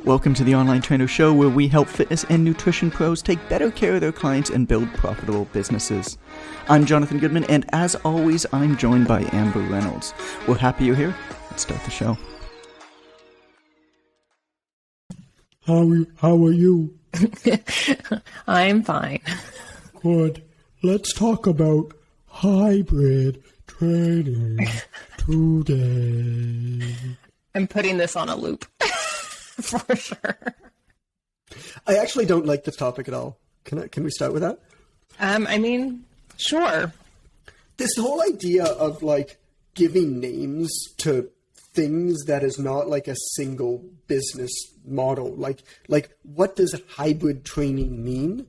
Welcome to the Online Trainer Show, where we help fitness and nutrition pros take better care of their clients and build profitable businesses. I'm Jonathan Goodman, and as always, I'm joined by Amber Reynolds. We're happy you're here. Let's start the show. How are you? I'm fine. Good. Let's talk about hybrid training today. I'm putting this on a loop. For sure. I actually don't like this topic at all. Can we start with that? Sure. This whole idea of like giving names to things that is not like a single business model. Like what does hybrid training mean?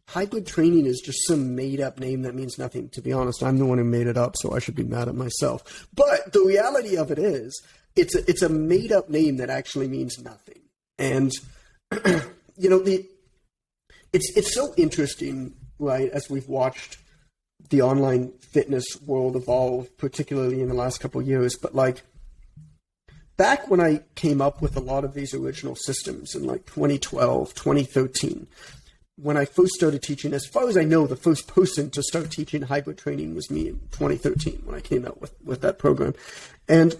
Hybrid training is just some made up name that means nothing. To be honest, I'm the one who made it up, so I should be mad at myself. But the reality of it is, it's a made up name that actually means nothing. And it's so interesting, right, as we've watched the online fitness world evolve, particularly in the last couple of years. But like back when I came up with a lot of these original systems in like 2012, 2013, when I first started teaching, as far as I know, the first person to start teaching hybrid training was me in 2013 when I came out with that program. And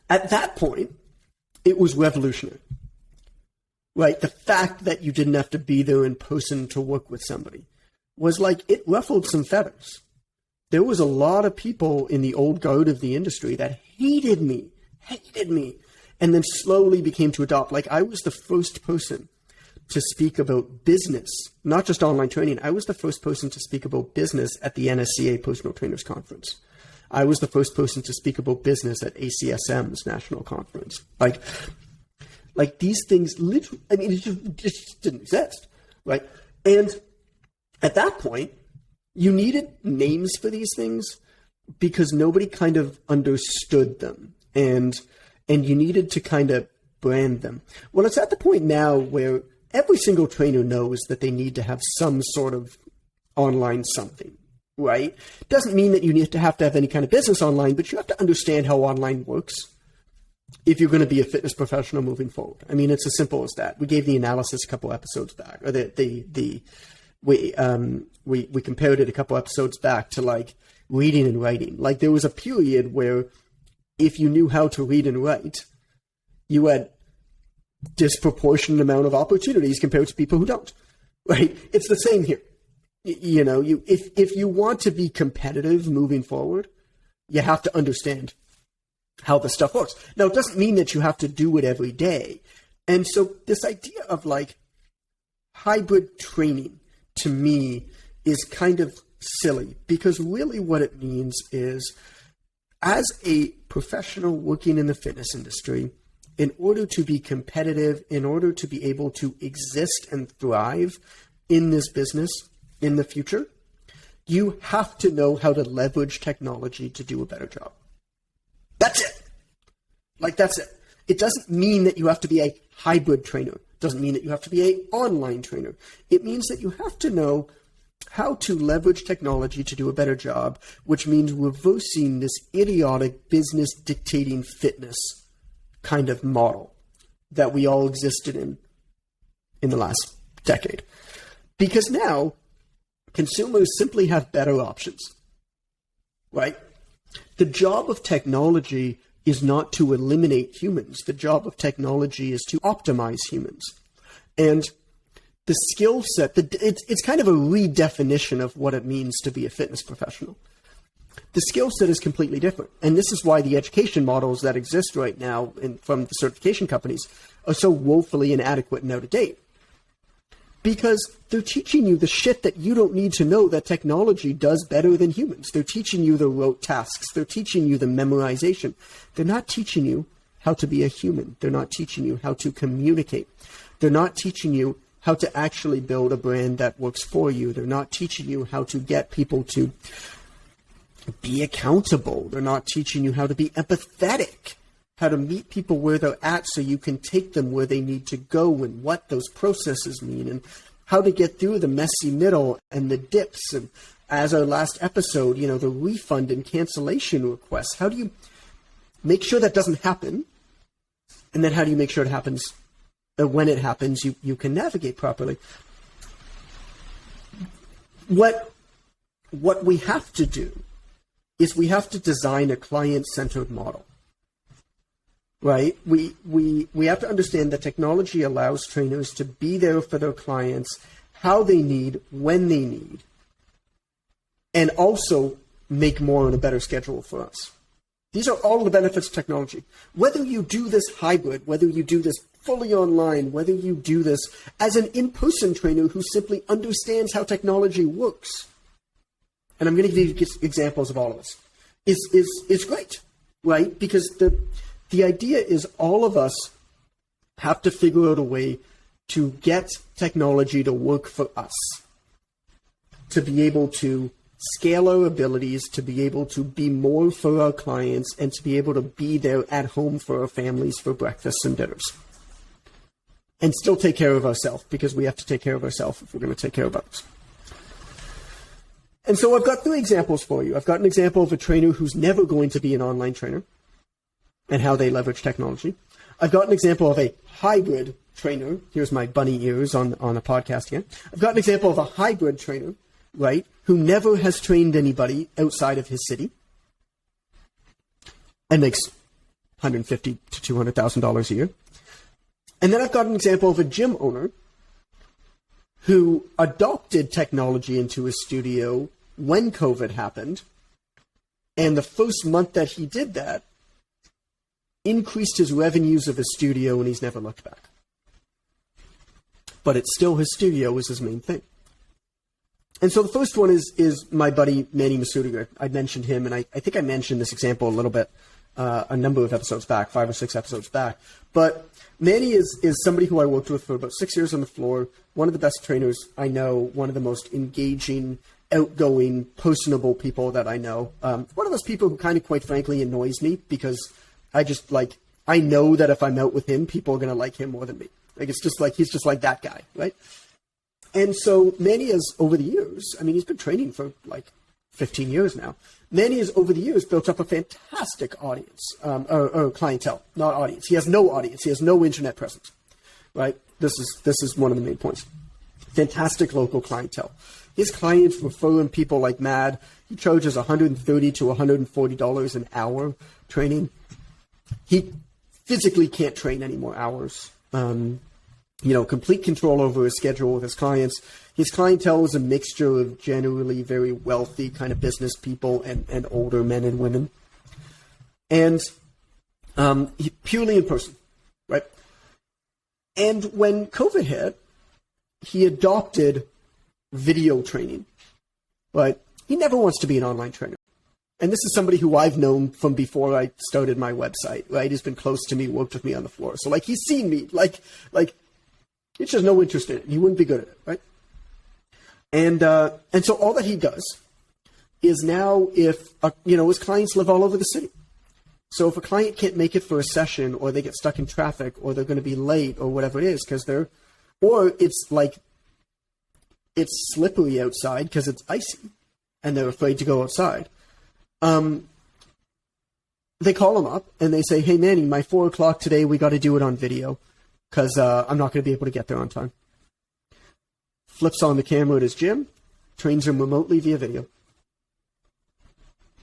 at that point, it was revolutionary, right? The fact that you didn't have to be there in person to work with somebody was like, it ruffled some feathers. There was a lot of people in the old guard of the industry that hated me, and then slowly became to adopt. Like, I was the first person to speak about business, not just online training. I was the first person to speak about business at the NSCA Personal Trainers Conference. I was the first person to speak about business at ACSM's national conference. Like these things literally, it just didn't exist, right? And at that point, you needed names for these things because nobody kind of understood them, and you needed to kind of brand them. Well, it's at the point now where every single trainer knows that they need to have some sort of online something. Right? Doesn't mean that you need to have any kind of business online, but you have to understand how online works if you're going to be a fitness professional moving forward. I mean, it's as simple as that. We gave the analysis a couple episodes back, or we compared it a couple episodes back to like reading and writing. Like there was a period where if you knew how to read and write, you had disproportionate amount of opportunities compared to people who don't. Right? It's the same here. You know, if you want to be competitive moving forward, you have to understand how the stuff works. Now, it doesn't mean that you have to do it every day. And so this idea of like hybrid training to me is kind of silly, because really what it means is, as a professional working in the fitness industry, in order to be competitive, in order to be able to exist and thrive in this business in the future, you have to know how to leverage technology to do a better job. That's it. Like, that's it. It doesn't mean that you have to be a hybrid trainer. It doesn't mean that you have to be an online trainer. It means that you have to know how to leverage technology to do a better job, which means reversing this idiotic business dictating fitness kind of model that we all existed in the last decade. Because now, consumers simply have better options, right? The job of technology is not to eliminate humans. The job of technology is to optimize humans. And the skill set, it's kind of a redefinition of what it means to be a fitness professional. The skill set is completely different. And this is why the education models that exist right now from the certification companies are so woefully inadequate and out of date. Because they're teaching you the shit that you don't need to know that technology does better than humans. They're teaching you the rote tasks. They're teaching you the memorization. They're not teaching you how to be a human. They're not teaching you how to communicate. They're not teaching you how to actually build a brand that works for you. They're not teaching you how to get people to be accountable. They're not teaching you how to be empathetic, how to meet people where they're at so you can take them where they need to go, and what those processes mean, and how to get through the messy middle and the dips. And as our last episode, you know, the refund and cancellation requests. How do you make sure that doesn't happen? And then how do you make sure it happens? When it happens, you can navigate properly. What we have to do is we have to design a client-centered model, right? We have to understand that technology allows trainers to be there for their clients, how they need, when they need, and also make more on a better schedule for us. These are all the benefits of technology. Whether you do this hybrid, whether you do this fully online, whether you do this as an in-person trainer who simply understands how technology works, and I'm going to give you examples of all of this, is great, right? Because the idea is all of us have to figure out a way to get technology to work for us, to be able to scale our abilities, to be able to be more for our clients, and to be able to be there at home for our families for breakfasts and dinners. And still take care of ourselves, because we have to take care of ourselves if we're going to take care of others. And so I've got 3 examples for you. I've got an example of a trainer who's never going to be an online trainer and how they leverage technology. I've got an example of a hybrid trainer. Here's my bunny ears on a podcast again. I've got an example of a hybrid trainer, right, who never has trained anybody outside of his city and makes $150,000 to $200,000 a year. And then I've got an example of a gym owner who adopted technology into his studio when COVID happened, and the first month that he did that, increased his revenues of his studio, and he's never looked back. But it's still his studio was his main thing. And so the first one is my buddy Manny Masudiger. I mentioned him, and I think I mentioned this example a little bit a number of episodes back, 5 or 6 episodes back. But Manny is somebody who I worked with for about 6 years on the floor, one of the best trainers I know, one of the most engaging, outgoing, personable people that I know. One of those people who kind of, quite frankly, annoys me because I know that if I'm out with him, people are going to like him more than me. Like, it's just like, he's just like that guy, right? And so Manny has, over the years, I mean, he's been training for like 15 years now. Manny has, over the years, built up a fantastic audience, or clientele, not audience. He has no audience. He has no internet presence, right? This is one of the main points. Fantastic local clientele. His clients refer him people like mad. He charges $130 to $140 an hour training. He physically can't train any more hours. Complete control over his schedule with his clients. His clientele is a mixture of generally very wealthy kind of business people and older men and women. And purely in person, right? And when COVID hit, he adopted video training, but he never wants to be an online trainer. And this is somebody who I've known from before I started my website, right? He's been close to me, worked with me on the floor. So he's seen me, he's just no interest in it. He wouldn't be good at it, right? And so all that he does is now if, his clients live all over the city. So if a client can't make it for a session, or they get stuck in traffic, or they're going to be late, or whatever it is, or it's slippery outside because it's icy and they're afraid to go outside. They call him up and they say, "Hey, Manny, my 4 o'clock today, we got to do it on video because I'm not going to be able to get there on time." Flips on the camera at his gym, trains him remotely via video.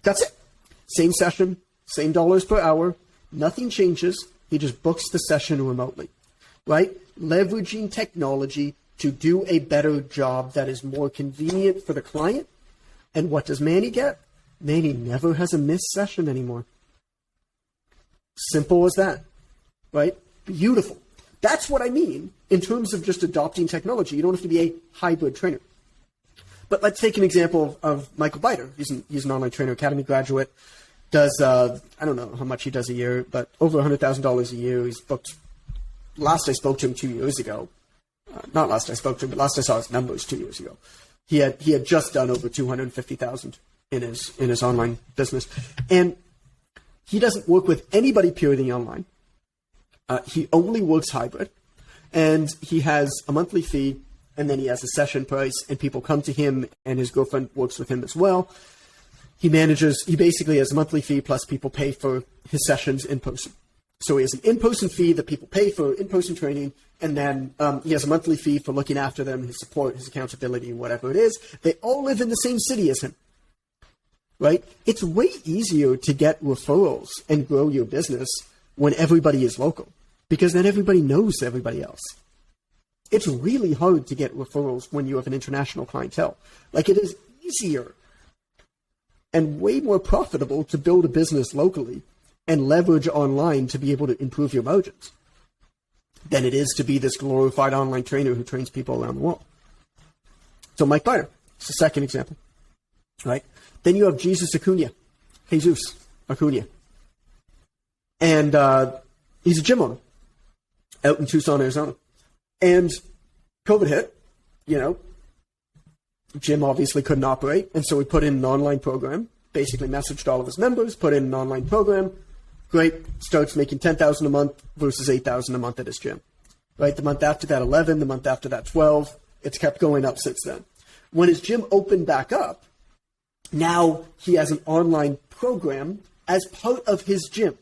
That's it. Same session, same dollars per hour, nothing changes. He just books the session remotely, right? Leveraging technology to do a better job that is more convenient for the client. And what does Manny get? Manny never has a missed session anymore. Simple as that, right? Beautiful. That's what I mean in terms of just adopting technology. You don't have to be a hybrid trainer. But let's take an example of Michael Biter. He's an online trainer, academy graduate, does, I don't know how much he does a year, but over $100,000 a year. He's booked, last I spoke to him 2 years ago, not last I spoke to him, but last I saw his numbers 2 years ago, he had just done over $250,000 in his online business. And he doesn't work with anybody purely online. He only works hybrid, and he has a monthly fee, and then he has a session price, and people come to him, and his girlfriend works with him as well. He basically has a monthly fee, plus people pay for his sessions in person. So he has an in-person fee that people pay for in-person training, and then he has a monthly fee for looking after them, his support, his accountability, whatever it is. They all live in the same city as him, right? It's way easier to get referrals and grow your business when everybody is local, because then everybody knows everybody else. It's really hard to get referrals when you have an international clientele. Like, it is easier and way more profitable to build a business locally and leverage online to be able to improve your margins than it is to be this glorified online trainer who trains people around the world. So Mike Byner is the second example, right? Then you have Jesus Acuna. And he's a gym owner out in Tucson, Arizona. And COVID hit, gym obviously couldn't operate. And so we put in an online program, basically messaged all of his members, put in an online program. Great, starts making $10,000 a month versus $8,000 a month at his gym. Right, the month after that, 11, the month after that, 12. It's kept going up since then. When his gym opened back up, now he has an online program as part of his gym,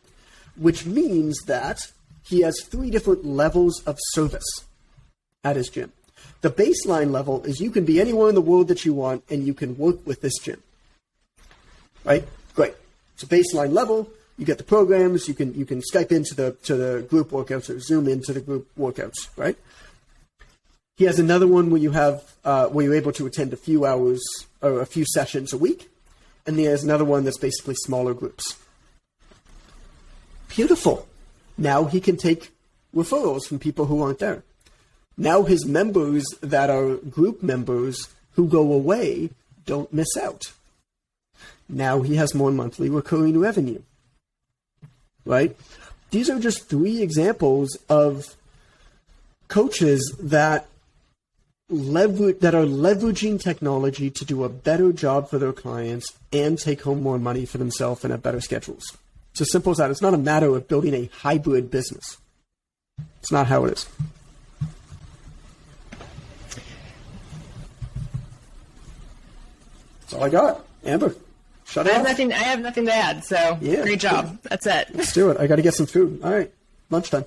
which means that he has 3 different levels of service at his gym. The baseline level is you can be anywhere in the world that you want and you can work with this gym. Right? Great. So baseline level, you get the programs, you can Skype into the group workouts or Zoom into the group workouts, right? He has another one where you have where you're able to attend a few hours or a few sessions a week, and he has another one that's basically smaller groups. Beautiful. Now he can take referrals from people who aren't there. Now his members that are group members who go away don't miss out. Now he has more monthly recurring revenue. Right? These are just 3 examples of coaches that are leveraging technology to do a better job for their clients and take home more money for themselves and have better schedules. It's as simple as that. It's not a matter of building a hybrid business. It's not how it is. That's all I got. Amber, shut it off. I have nothing to add, so Yeah, great job. That's it. Let's do it. I got to get some food. All right. Lunchtime.